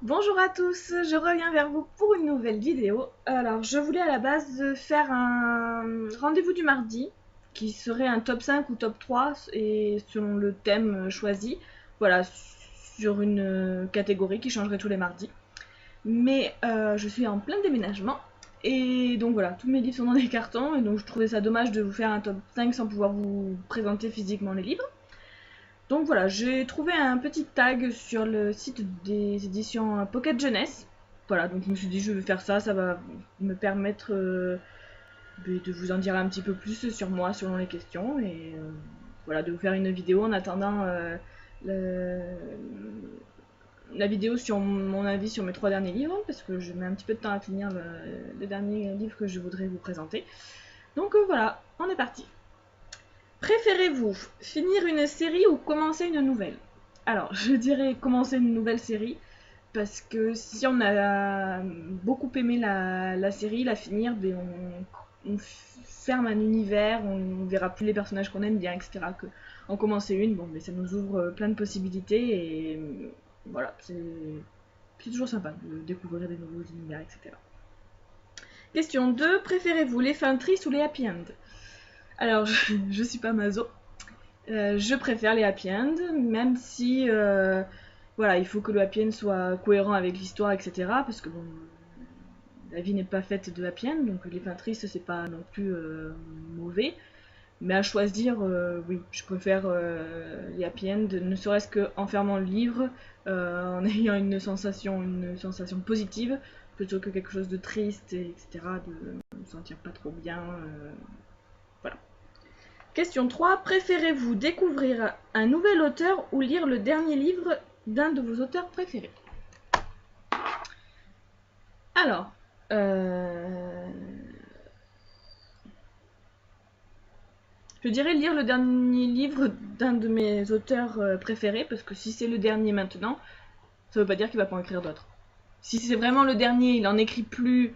Bonjour à tous, je reviens vers vous pour une nouvelle vidéo. Alors, je voulais à la base faire un rendez-vous du mardi, qui serait un top 5 ou top 3, et selon le thème choisi, voilà, sur une catégorie qui changerait tous les mardis. Mais je suis en plein déménagement, et donc voilà, tous mes livres sont dans des cartons, et donc je trouvais ça dommage de vous faire un top 5 sans pouvoir vous présenter physiquement les livres. Donc voilà, j'ai trouvé un petit tag sur le site des éditions Pocket Jeunesse. Voilà, donc je me suis dit je vais faire ça, ça va me permettre de vous en dire un petit peu plus sur moi selon les questions et voilà, de vous faire une vidéo en attendant le- la vidéo sur mon avis sur mes 3 derniers livres parce que je mets un petit peu de temps à finir le dernier livre que je voudrais vous présenter. Donc voilà, on est parti. Préférez-vous finir une série ou commencer une nouvelle? Alors, je dirais commencer une nouvelle série, parce que si on a beaucoup aimé la série, la finir, ben on ferme un univers, on verra plus les personnages qu'on aime bien, etc. Que en commencer une, bon, mais ça nous ouvre plein de possibilités et voilà, c'est toujours sympa de découvrir des nouveaux univers, etc. Question 2, préférez-vous les fins tristes ou les happy end? Alors, je suis pas maso, je préfère les happy end, même si voilà, il faut que le happy end soit cohérent avec l'histoire, etc. Parce que bon, la vie n'est pas faite de happy end, donc les fins tristes c'est pas non plus mauvais. Mais à choisir, oui, je préfère les happy end, ne serait-ce qu'en fermant le livre, en ayant une sensation positive, plutôt que quelque chose de triste, etc. De me sentir pas trop bien. Voilà. Question 3. Préférez-vous découvrir un nouvel auteur ou lire le dernier livre d'un de vos auteurs préférés? Alors, je dirais lire le dernier livre d'un de mes auteurs préférés, parce que si c'est le dernier maintenant, ça veut pas dire qu'il va pas en écrire d'autres. Si c'est vraiment le dernier, il en écrit plus,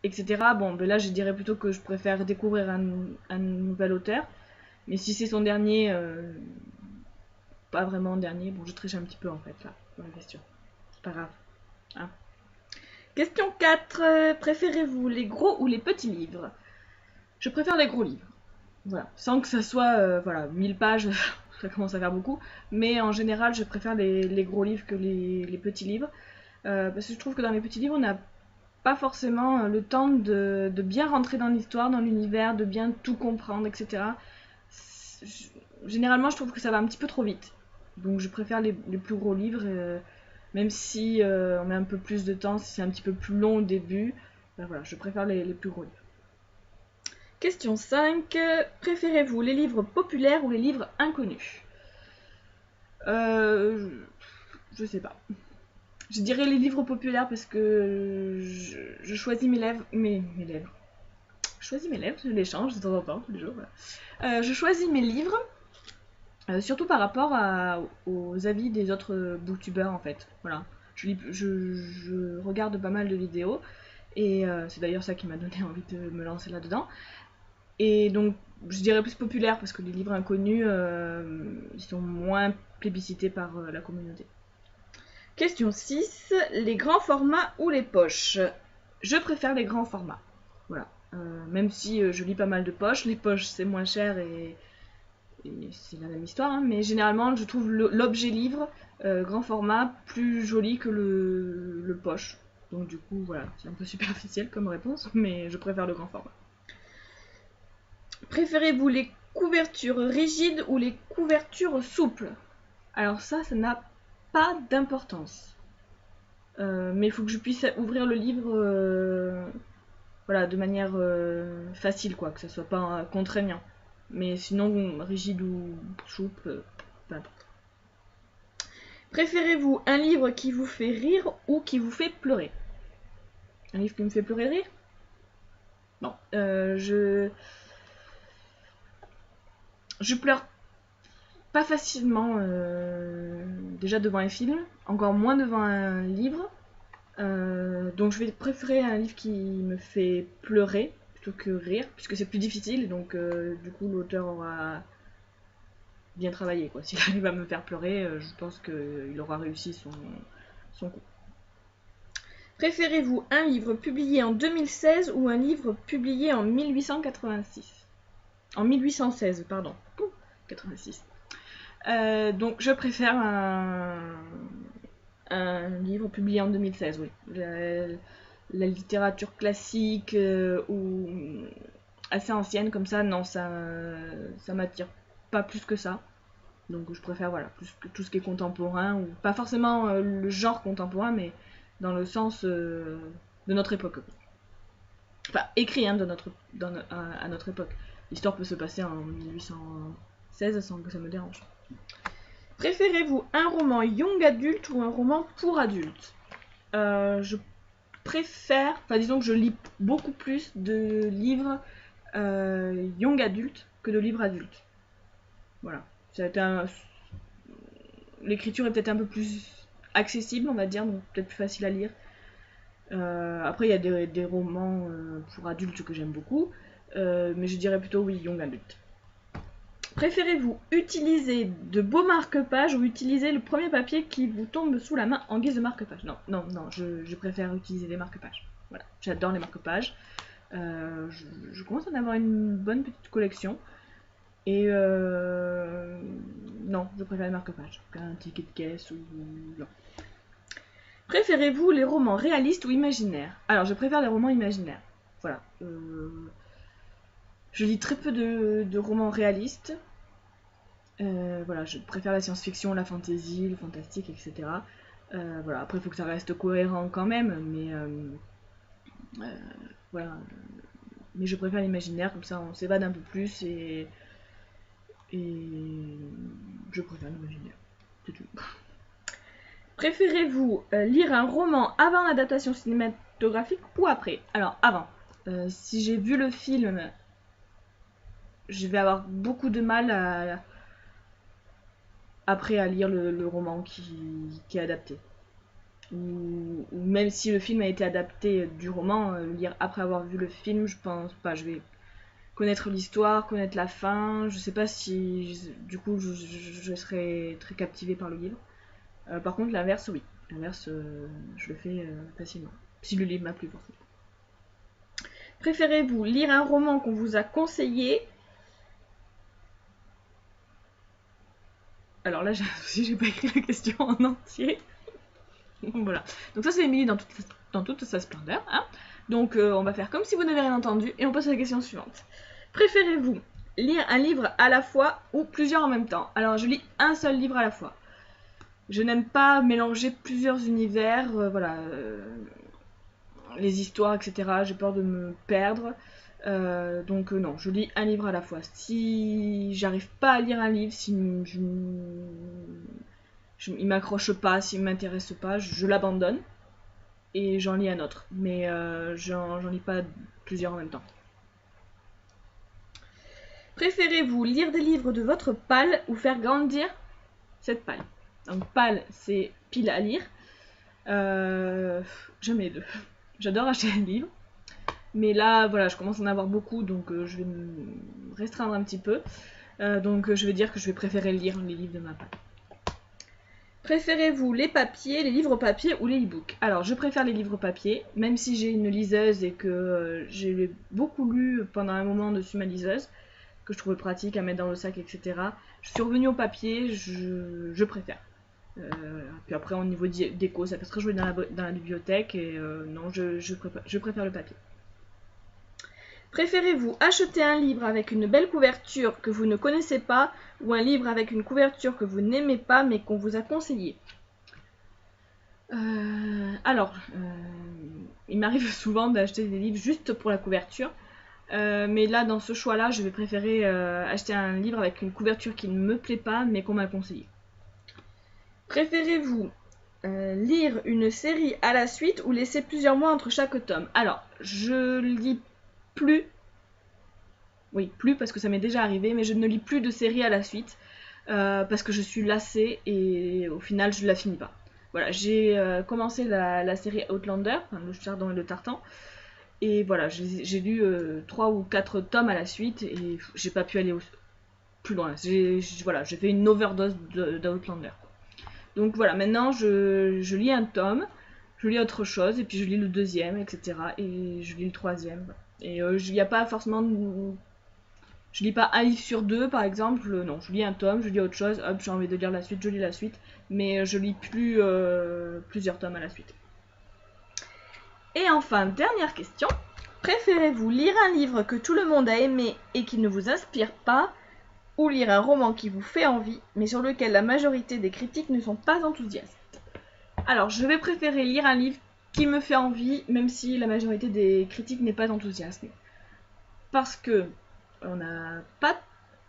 etc. Bon, ben là, je dirais plutôt que je préfère découvrir un nouvel auteur. Mais si c'est son dernier, pas vraiment dernier, bon, je triche un petit peu en fait là, dans la question. C'est pas grave. Hein. Question 4. Préférez-vous les gros ou les petits livres? Je préfère les gros livres. Voilà. Sans que ça soit voilà, 1000 pages, ça commence à faire beaucoup. Mais en général, je préfère les gros livres que les petits livres. Parce que je trouve que dans les petits livres, on n'a pas forcément le temps de bien rentrer dans l'histoire, dans l'univers, de bien tout comprendre, etc. Généralement, je trouve que ça va un petit peu trop vite. Donc je préfère les plus gros livres, même si on met un peu plus de temps, si c'est un petit peu plus long au début. Ben voilà, je préfère les plus gros livres. Question 5. Préférez-vous les livres populaires ou les livres inconnus? euh, je sais pas. Je dirais les livres populaires parce que je choisis mes lèvres. Je choisis mes lèvres, je les change de temps en temps, tous les jours. Voilà. Je choisis mes livres, surtout par rapport aux avis des autres booktubeurs en fait. Voilà. Je regarde pas mal de vidéos et c'est d'ailleurs ça qui m'a donné envie de me lancer là-dedans. Et donc je dirais plus populaire parce que les livres inconnus ils sont moins plébiscités par la communauté. Question 6. Les grands formats ou les poches? Je préfère les grands formats. Voilà. Même si je lis pas mal de poches, les poches c'est moins cher et c'est la même histoire, hein, mais généralement je trouve l'objet livre grand format plus joli que le poche. Donc du coup voilà, c'est un peu superficiel comme réponse, mais je préfère le grand format. Préférez-vous les couvertures rigides ou les couvertures souples? Alors ça n'a pas d'importance. Mais il faut que je puisse ouvrir le livre voilà, de manière facile, quoi, que ça soit pas contraignant. Mais sinon, rigide ou souple, peu importe. Préférez-vous un livre qui vous fait rire ou qui vous fait pleurer? Un livre qui me fait pleurer rire? Non. Je pleure pas facilement déjà devant un film, encore moins devant un livre. Donc je vais préférer un livre qui me fait pleurer plutôt que rire, puisque c'est plus difficile, donc du coup l'auteur aura bien travaillé, quoi. S'il arrive à me faire pleurer, je pense qu'il aura réussi son coup. Préférez-vous un livre publié en 2016 ou un livre publié en 1886 ? En 1816, pardon. 86. Donc je préfère un livre publié en 2016, oui. La littérature classique ou assez ancienne comme ça, non, ça m'attire pas plus que ça. Donc je préfère voilà, plus que tout ce qui est contemporain, ou pas forcément le genre contemporain, mais dans le sens de notre époque. Enfin, écrit hein, à notre époque. L'histoire peut se passer en 1816 sans que ça me dérange. Préférez-vous un roman young adulte ou un roman pour adultes ? Je préfère, enfin disons que je lis beaucoup plus de livres young adulte que de livres adultes. Voilà. L'écriture est peut-être un peu plus accessible, on va dire, donc peut-être plus facile à lire. Après, il y a des romans pour adultes que j'aime beaucoup, mais je dirais plutôt oui, young adulte. Préférez-vous utiliser de beaux marque-pages ou utiliser le premier papier qui vous tombe sous la main en guise de marque-page ? Non, je préfère utiliser les marque-pages. Voilà, j'adore les marque-pages. Je commence à en avoir une bonne petite collection. Et non, je préfère les marque-pages qu'un ticket de caisse ou non. Préférez-vous les romans réalistes ou imaginaires ? Alors, je préfère les romans imaginaires. Voilà. Je lis très peu de romans réalistes. Voilà, je préfère la science-fiction, la fantasy, le fantastique, etc. Voilà, après, il faut que ça reste cohérent quand même, mais voilà. Mais je préfère l'imaginaire, comme ça on s'évade un peu plus et je préfère l'imaginaire. C'est tout. Préférez-vous lire un roman avant l'adaptation cinématographique ou après ? Alors, avant. Si j'ai vu le film, je vais avoir beaucoup de mal après à lire le roman qui est adapté. Ou même si le film a été adapté du roman, le lire après avoir vu le film, je pense pas. Je vais connaître l'histoire, connaître la fin. Je sais pas si du coup je serai très captivée par le livre. Par contre, l'inverse, oui. L'inverse, je le fais facilement. Si le livre m'a plu, forcément. Préférez-vous lire un roman qu'on vous a conseillé ? Alors là, j'ai un souci, j'ai pas écrit la question en entier. Voilà. Donc ça, c'est Émilie dans toute sa splendeur. Hein. Donc on va faire comme si vous n'avez rien entendu et on passe à la question suivante. Préférez-vous lire un livre à la fois ou plusieurs en même temps ? Alors, je lis un seul livre à la fois. Je n'aime pas mélanger plusieurs univers, voilà, les histoires, etc. J'ai peur de me perdre. Donc non, je lis un livre à la fois. Si j'arrive pas à lire un livre, si il m'accroche pas, s'il m'intéresse pas, je l'abandonne et j'en lis un autre. Mais j'en lis pas plusieurs en même temps. Préférez-vous lire des livres de votre palle ou faire grandir cette palle ? Donc palle, c'est pile à lire. J'aime les deux. J'adore acheter des livres. Mais là, voilà, je commence à en avoir beaucoup, donc je vais me restreindre un petit peu. Donc je vais dire que je vais préférer lire les livres de ma palle. Préférez-vous les papiers, les livres papier ou les e-books ? Alors, je préfère les livres papier, même si j'ai une liseuse et que j'ai beaucoup lu pendant un moment dessus ma liseuse, que je trouvais pratique à mettre dans le sac, etc. Je suis revenue au papier, je préfère. Puis après, au niveau déco, ça peut très jouer dans la bibliothèque, et non, je préfère le papier. Préférez-vous acheter un livre avec une belle couverture que vous ne connaissez pas ou un livre avec une couverture que vous n'aimez pas mais qu'on vous a conseillé ? Alors, il m'arrive souvent d'acheter des livres juste pour la couverture, mais là, dans ce choix-là, je vais préférer acheter un livre avec une couverture qui ne me plaît pas mais qu'on m'a conseillé. Préférez-vous lire une série à la suite ou laisser plusieurs mois entre chaque tome ? Alors, je lis plus parce que ça m'est déjà arrivé, mais je ne lis plus de séries à la suite parce que je suis lassée et au final je la finis pas. Voilà, j'ai commencé la série Outlander, enfin, le Chardon et le Tartan, et voilà, j'ai lu 3 ou 4 tomes à la suite et j'ai pas pu aller plus loin. J'ai fait une overdose d'Outlander. Donc voilà, maintenant je lis un tome, je lis autre chose, et puis je lis le deuxième, etc. Et je lis le troisième. Et il n'y a pas forcément... Je lis pas un livre sur deux, par exemple, non, je lis un tome, je lis autre chose, hop, j'ai envie de lire la suite, je lis la suite, mais je lis plus plusieurs tomes à la suite. Et enfin, dernière question, préférez-vous lire un livre que tout le monde a aimé et qui ne vous inspire pas, ou lire un roman qui vous fait envie, mais sur lequel la majorité des critiques ne sont pas enthousiastes? Alors, je vais préférer lire un livre qui me fait envie, même si la majorité des critiques n'est pas enthousiaste. Parce que on n'a pas,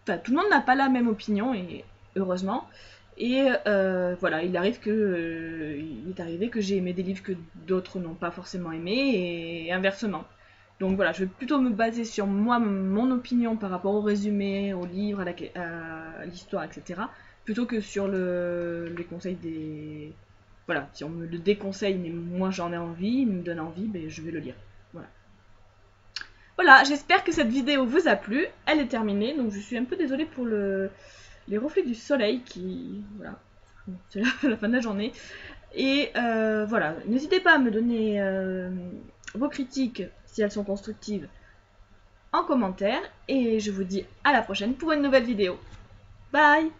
enfin, tout le monde n'a pas la même opinion, et heureusement. Et voilà, il est arrivé que j'ai aimé des livres que d'autres n'ont pas forcément aimé, et inversement. Donc voilà, je vais plutôt me baser sur moi, mon opinion par rapport au résumé, au livre, à l'histoire, etc. Plutôt que sur les conseils des... Voilà, si on me le déconseille, mais moi j'en ai envie, il me donne envie, ben je vais le lire. Voilà. Voilà, j'espère que cette vidéo vous a plu. Elle est terminée, donc je suis un peu désolée pour les reflets du soleil qui... Voilà, c'est la fin de la journée. Et voilà, n'hésitez pas à me donner vos critiques, si elles sont constructives, en commentaire. Et je vous dis à la prochaine pour une nouvelle vidéo. Bye!